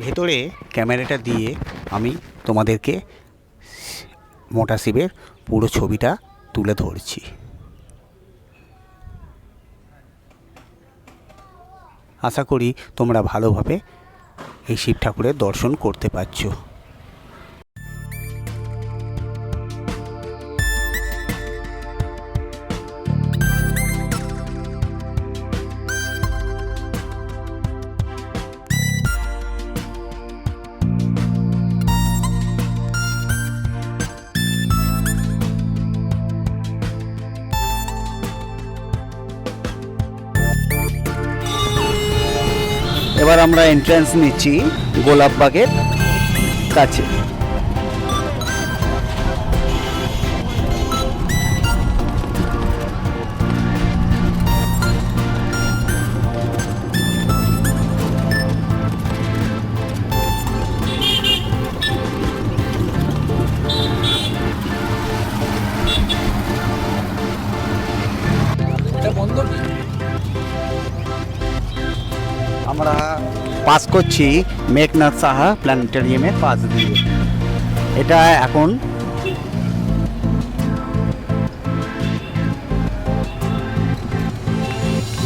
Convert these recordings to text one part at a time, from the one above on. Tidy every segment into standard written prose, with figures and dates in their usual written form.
ভেতরে ক্যামেরাটা দিয়ে আমি তোমাদেরকে মোটা শিবের পুরো ছবিটা তুলে ধরছি। আশা করি তোমরা ভালোভাবে এই শিব ঠাকুরের দর্শন করতে পারছো। এবার আমরা এন্ট্রান্স নিচ্ছি গোলাপবাগের কাছে। আমরা পাস করছি মেঘনাথ সাহা প্ল্যানেটেরিয়ামের পাশ দিয়ে। এটা এখন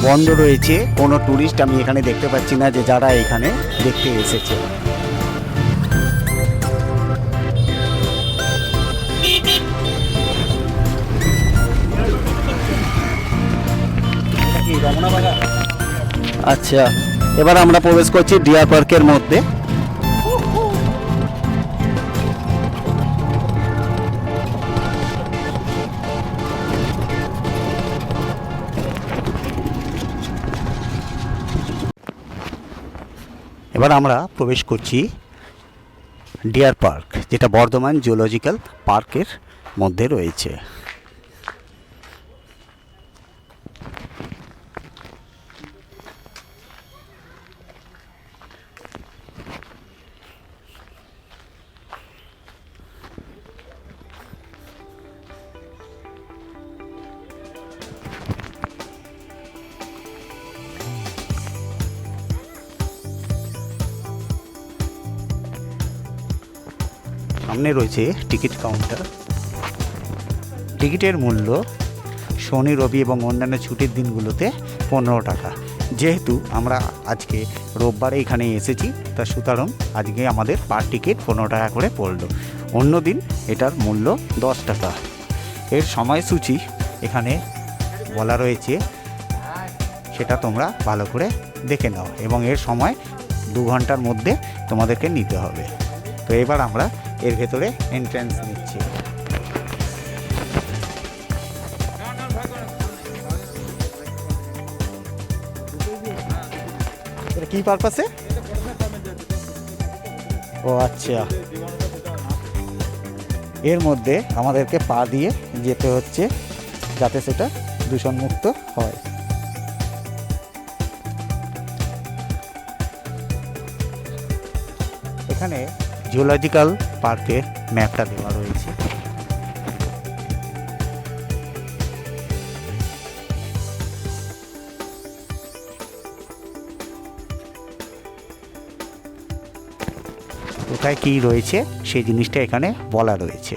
বন্ধ রয়েছে, কোনো ট্যুরিস্ট আমি এখানে দেখতে পাচ্ছি না যে যারা এখানে দেখতে এসেছে। আচ্ছা, এবার আমরা প্রবেশ করছি ডিয়ার পার্কের মধ্যে। এবার আমরা প্রবেশ করছি ডিয়ার পার্ক, যেটা বর্ধমান জুলজিক্যাল পার্কের মধ্যে রয়েছে। সামনে রয়েছে টিকিট কাউন্টার। টিকিটের মূল্য শনি, রবি এবং অন্যান্য ছুটির দিনগুলোতে 15 টাকা। যেহেতু আমরা আজকে রোববারে এখানে এসেছি, তা সুতরাং আজকে আমাদের পার টিকিট 15 টাকা করে পড়লো। অন্য দিন এটার মূল্য 10 টাকা। এর সময়সূচি এখানে বলা রয়েছে, সেটা তোমরা ভালো করে দেখে নাও, এবং এর সময় 2 ঘন্টার মধ্যে তোমাদেরকে নিতে হবে। তো এবার আমরা এর ভেতরে এন্ট্রান্স নিচ্ছি। এটা কি পারপাসে? ও আচ্ছা, এর মধ্যে আমাদেরকে পা দিয়ে যেতে হচ্ছে যাতে সেটা দূষণমুক্ত হয়। এখানে জুলজিক্যাল পার্কের ম্যাপটা দেওয়া রয়েছে। কোথায় কী রয়েছে সেই জিনিসটা এখানে বলা রয়েছে।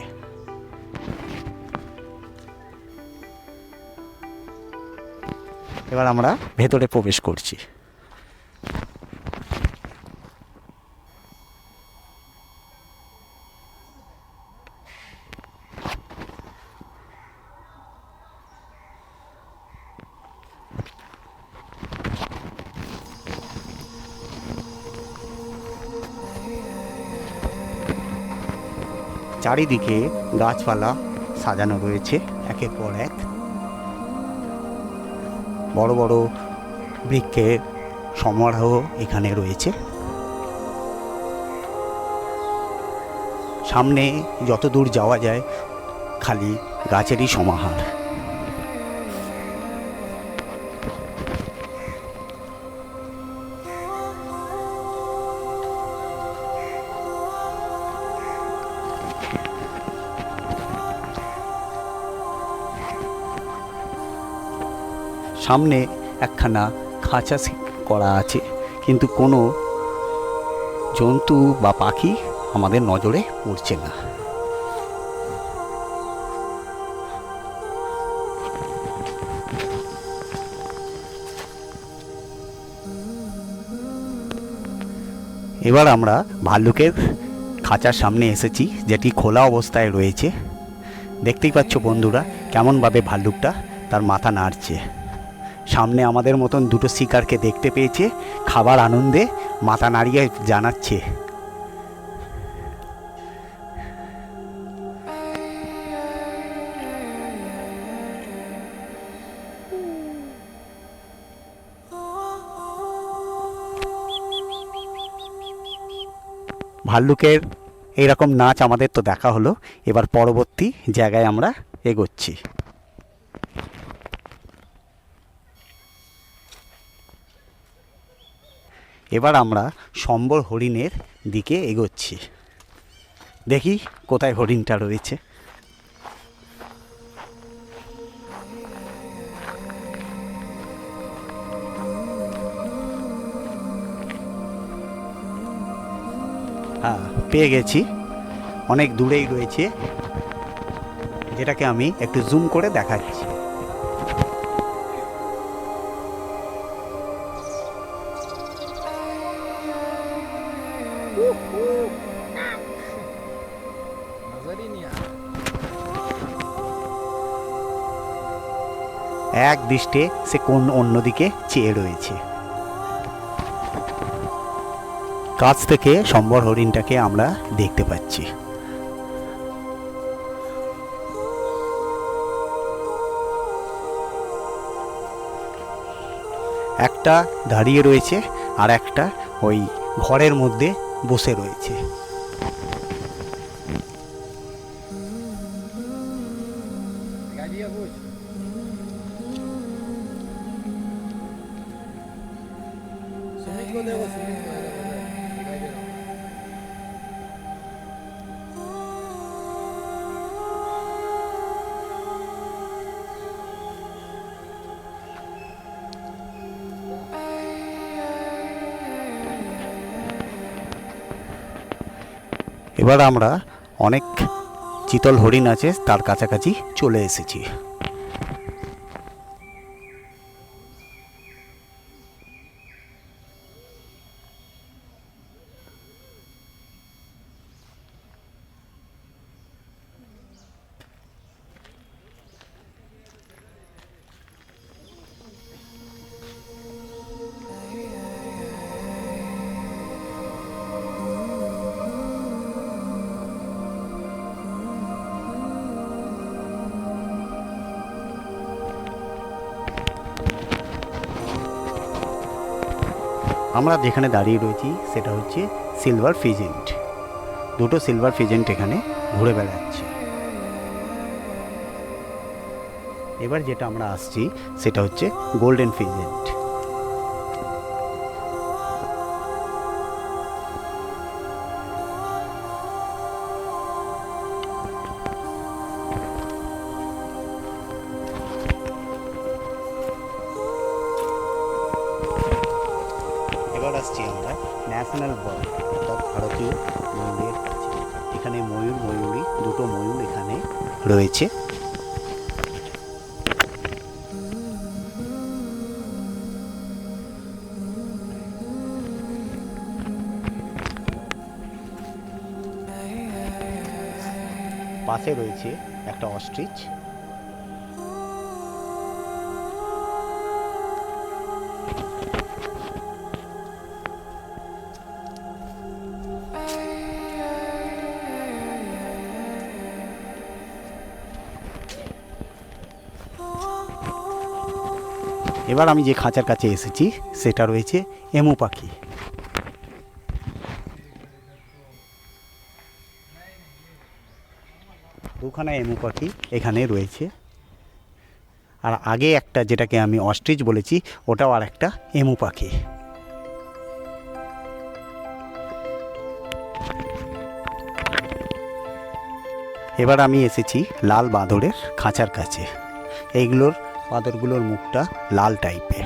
এবার আমরা ভেতরে প্রবেশ করছি। চারিদিকে গাছপালা সাজানো রয়েছে একের পর এক। বড় বড় বৃক্ষের সমারোহ এখানে রয়েছে। সামনে যত দূর যাওয়া যায় খালি গাছেরই সমাহার। সামনে একখানা খাঁচা করা আছে, কিন্তু কোনো জন্তু বা পাখি আমাদের নজরে পড়ছে না। এবার আমরা ভাল্লুকের খাঁচার সামনে এসেছি, যেটি খোলা অবস্থায় রয়েছে। দেখতেই পাচ্ছ বন্ধুরা কেমনভাবে ভাল্লুকটা তার মাথা নাড়ছে। সামনে আমাদের মতন দুটো শিকারকে দেখতে পেয়েছে, খাবার আনন্দে মাথা নাড়িয়ে জানাচ্ছে। ভাল্লুকের এইরকম নাচ আমাদের তো দেখা হলো, এবার পরবর্তী জায়গায় আমরা এগোচ্ছি। এবার আমরা সম্বর হরিণের দিকে এগোচ্ছি। দেখি কোথায় হরিণটা রয়েছে। হ্যাঁ, পেয়ে গেছি। অনেক দূরেই রয়েছে, যেটাকে আমি একটু জুম করে দেখাচ্ছি। এক দৃষ্টে সে কোন অন্যদিকে চেয়ে রয়েছে। কাছ থেকে সম্বর হরিণটাকে আমরা দেখতে পাচ্ছি। একটা দাঁড়িয়ে রয়েছে আর একটা ওই ঘরের মধ্যে বসে রয়েছে। এবার আমরা অনেক চিতল হরিণ আছে তার কাছাকাছি চলে এসেছি। আমরা যেখানে দাঁড়িয়ে রয়েছি সেটা হচ্ছে সিলভার ফিজেন্ট। দুটো সিলভার ফিজেন্ট এখানে ঘুরে বেড়াচ্ছে। এবার যেটা আমরা আসছি সেটা হচ্ছে গোল্ডেন ফিজেন্ট। এবার আসছি আমরা ন্যাশনাল বার্ড অর্থাৎ ভারতীয় ময়ূরের কাছে। এখানে ময়ূর ময়ূরী দুটো ময়ূর এখানে রয়েছে। পাশে রয়েছে একটা অস্ট্রিচ। এবার আমি যে খাঁচার কাছে এসেছি সেটা রয়েছে এমু পাখি। দুখানা এমু পাখি এখানে রয়েছে, আর আগে একটা যেটাকে আমি অস্ট্রিচ বলেছি ওটাও আর একটা এমু পাখি। এবার আমি এসেছি লাল বাঁদরের খাঁচার কাছে। এইগুলোর বাঁদরগুলোর মুখটা লাল টাইপের।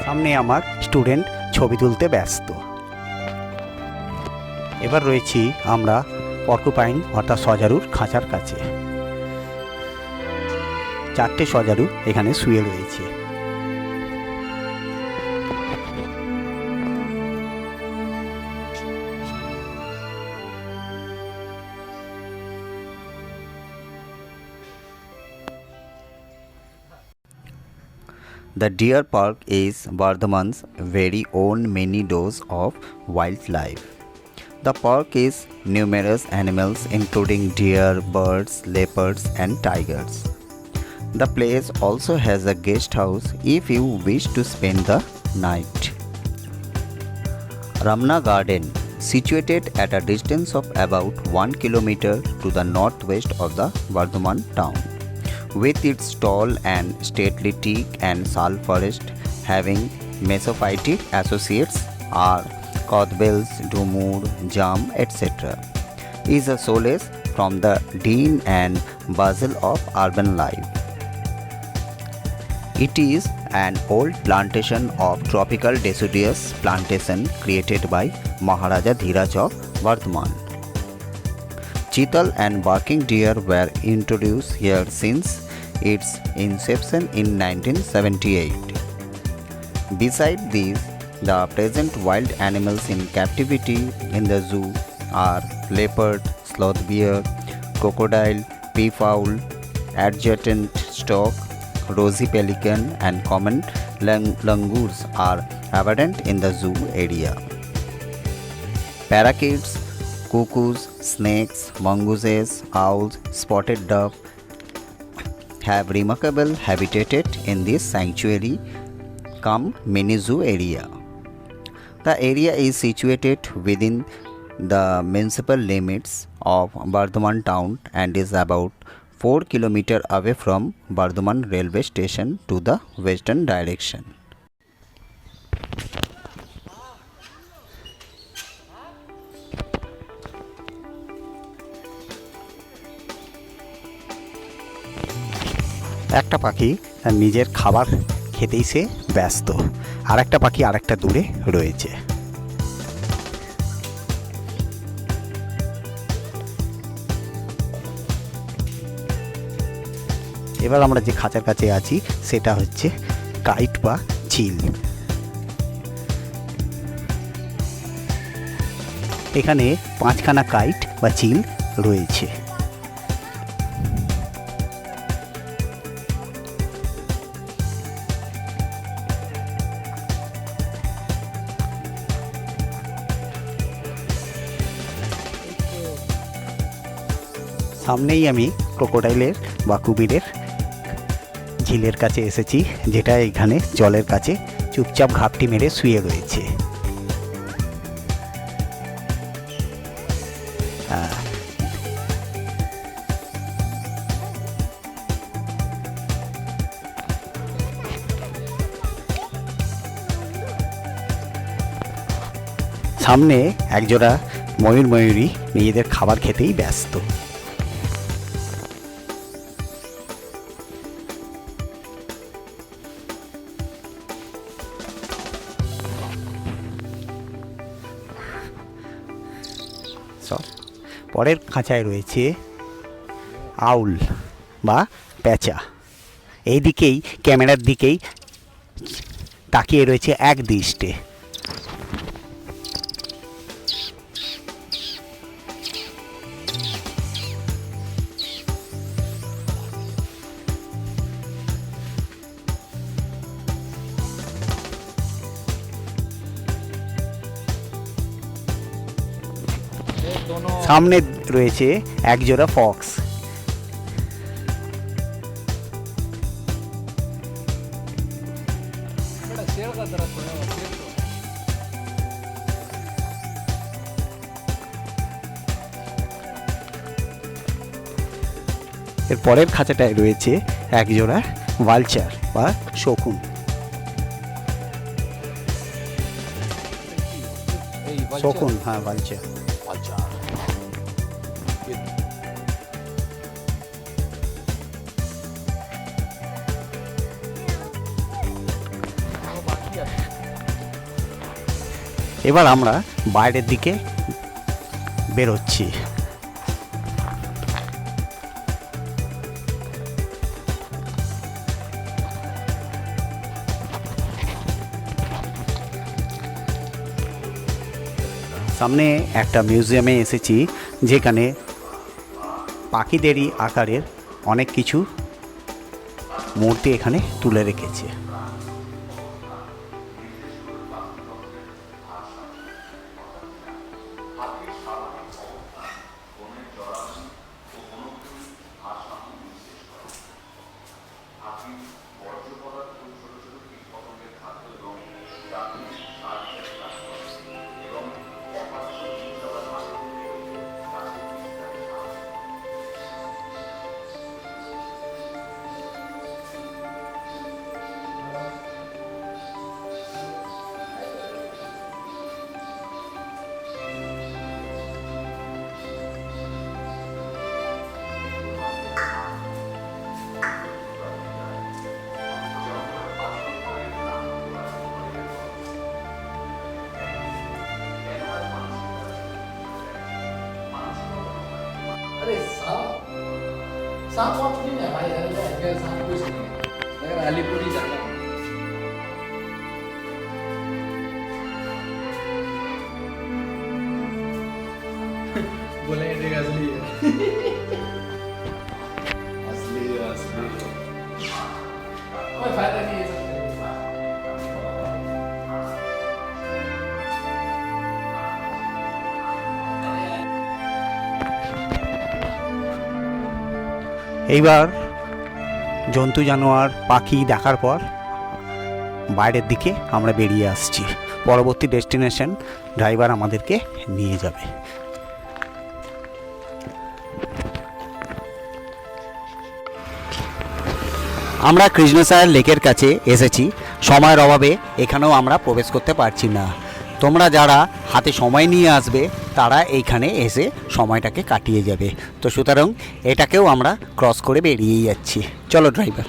সামনে আমার স্টুডেন্ট ছবি তুলতে ব্যস্ত। এবার রয়েছি আমরা পর্কুপাইন অর্থাৎ সজারুর খাঁচার কাছে। 4টে সজারু এখানে শুয়ে রয়েছে। The Deer Park is Bardhaman's very own mini dose of wildlife. The park is numerous animals including deer, birds, leopards and tigers. The place also has a guest house if you wish to spend the night. Ramna Garden, situated at a distance of about 1 kilometer to the northwest of the Bardhaman town, with its tall and stately teak and sal forest having mesophytic associates are codbells, dumur, jam, etc., is a solace from the din and bustle of urban life. It is an old plantation of tropical deciduous plantation created by Maharaja Dhiraj of Bardhaman. Cheetal and barking deer were introduced here since its inception in 1978. Beside these, the present wild animals in captivity in the zoo are leopard, sloth bear, crocodile, peafowl, adjutant stork, rosy pelican and common langurs are abundant in the zoo area. Parakeets, cuckoos, snakes, mongooses, owls, spotted dove have remarkable habitat in this sanctuary cum mini zoo area. The area is situated within the municipal limits of Bardhaman town and is about 4 kilometers away from Bardhaman railway station to the western direction. একটা পাখি তার নিজের খাবার খেতেই সে ব্যস্ত, আর একটা পাখি আরেকটা দূরে রয়েছে। এবার আমরা যে খাঁচার কাছে আছি সেটা হচ্ছে কাইট বা চিল। এখানে 5খানা কাইট বা চিল রয়েছে। সামনেই আমি ক্রোকোডাইলের বা কুমিরের ঝিলের কাছে এসেছি, যেটা এখানে জলের কাছে চুপচাপ ঘাপটি মেরে শুয়ে রয়েছে। সামনে একজোড়া ময়ূরী নিজেদের খাবার খেতেই ব্যস্ত। পরের খাঁচায় রয়েছে আউল বা প্যাঁচা। এই দিকেই ক্যামেরার দিকেই তাকিয়ে রয়েছে এক দৃষ্টে। সামনে রয়েছে একজোড়া ফক্স। এর পরের খাঁচাটায় রয়েছে একজোড়া ভালচার বা শকুন। শকুন, হ্যাঁ ভালচার। এবার আমরা বাইরের দিকে বেরোচ্ছি। সামনে একটা মিউজিয়ামে এসেছি, যেখানে পাখিদেরই আকারের অনেক কিছু মূর্তি এখানে তুলে রেখেছে। अरे सांप सांप वाप नहीं है भाई, अगर सांप कुछ नहीं है, अगर अलीपुर ही जाना बोले ये असली है। असली है, असली कोई फायदा नहीं है सब। এইবার জন্তু জানোয়ার পাখি দেখার পর বাইরের দিকে আমরা বেরিয়ে আসছি। পরবর্তী ডেস্টিনেশন ড্রাইভার আমাদেরকে নিয়ে যাবে। আমরা কৃষ্ণসাগর লেকের কাছে এসেছি। সময়ের অভাবে এখানেও আমরা প্রবেশ করতে পারছি না। তোমরা যারা হাতে সময় নিয়ে আসবে তারা এইখানে এসে সময়টাকে কাটিয়ে যাবে। তো সুতরাং এটাকেও আমরা ক্রস করে বেরিয়েই যাচ্ছি। চলো ড্রাইভার।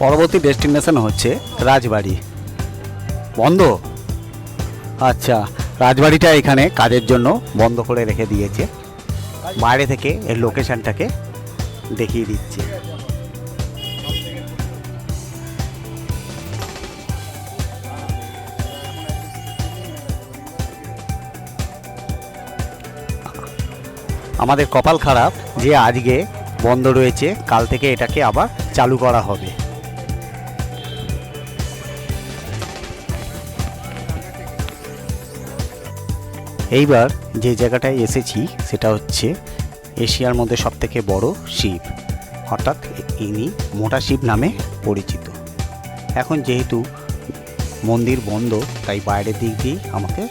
পরবর্তী ডেস্টিনেশন হচ্ছে রাজবাড়ি। বন্ধ? আচ্ছা, রাজবাড়িটা এখানে কাজের জন্য বন্ধ করে রেখে দিয়েছে। বাইরে থেকে এর লোকেশনটাকে দেখিয়ে দিচ্ছে। আমাদের কপাল খারাপ যে আজকে বন্ধ রয়েছে, কাল থেকে এটাকে আবার চালু করা হবে। এইবার যে জায়গাটায় এসেছি সেটা হচ্ছে এশিয়ার মধ্যে সবথেকে বড় শিব, অর্থাৎ ইনি মোটা শিব নামে পরিচিত। এখন যেহেতু মন্দির বন্ধ, তাই বাইরের দিক দিয়েই আমাকে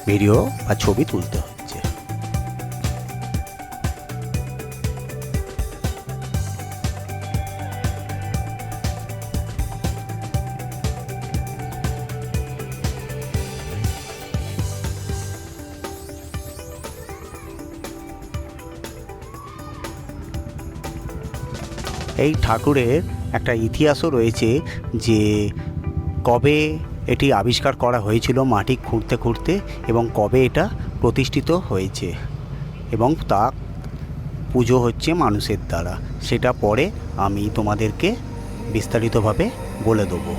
ভিডিও বা ছবি তুলতে হচ্ছে। এই ঠাকুরের একটা ইতিহাসও রয়েছে যে কবে এটি আবিষ্কার করা হয়েছিল মাটি খুঁড়তে খুঁড়তে, এবং কবে এটা প্রতিষ্ঠিত হয়েছে, এবং তা পুজো হচ্ছে মানুষের দ্বারা। সেটা পরে আমি তোমাদেরকে বিস্তারিতভাবে বলে দেবো।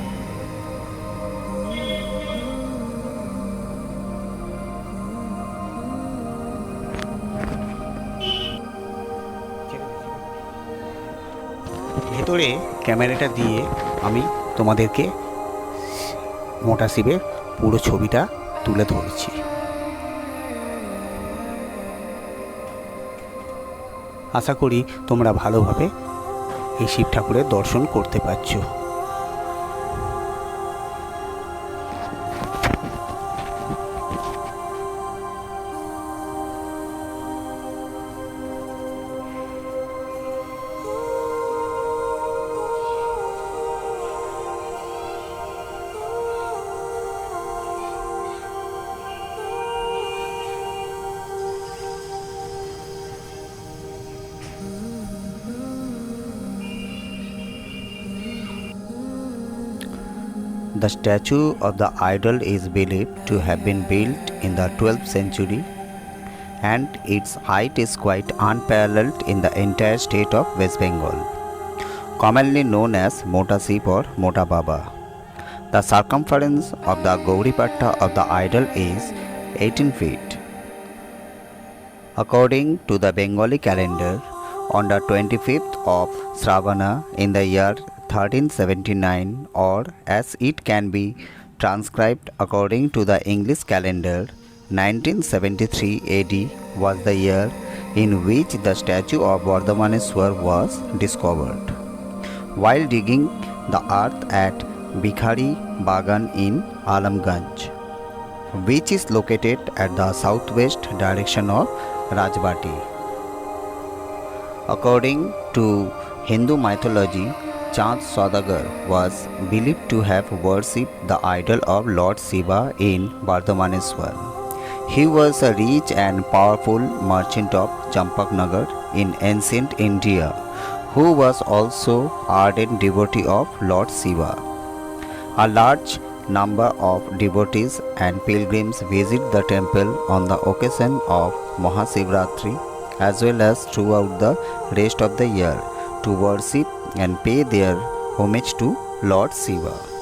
ভেতরে ক্যামেরাটা দিয়ে আমি তোমাদেরকে মোটা শিবের পুরো ছবিটা তুলে ধরছি। আশা করি তোমরা ভালোভাবে এই শিব ঠাকুরের দর্শন করতে পারছো। The statue of the idol is believed to have been built in the 12th century, and its height is quite unparalleled in the entire state of West Bengal, commonly known as Mota Sip or Mota Baba. The circumference of the Gauripatta of the idol is 18 feet. According to the Bengali calendar, on the 25th of Shravana in the year 1379, or as it can be transcribed according to the English calendar, 1973 AD was the year in which the statue of Vardhamaneswar was discovered. While digging the earth at Bikhari Bagan in Alamganj, which is located at the southwest direction of Rajbati. According to Hindu mythology, Chand Saudagar was believed to have worshipped the idol of Lord Shiva in Vardhamaneswar. He was a rich and powerful merchant of Champaknagar in ancient India, who was also ardent devotee of Lord Shiva. A large number of devotees and pilgrims visit the temple on the occasion of Mahashivratri as well as throughout the rest of the year to worship and pay their homage to Lord Shiva.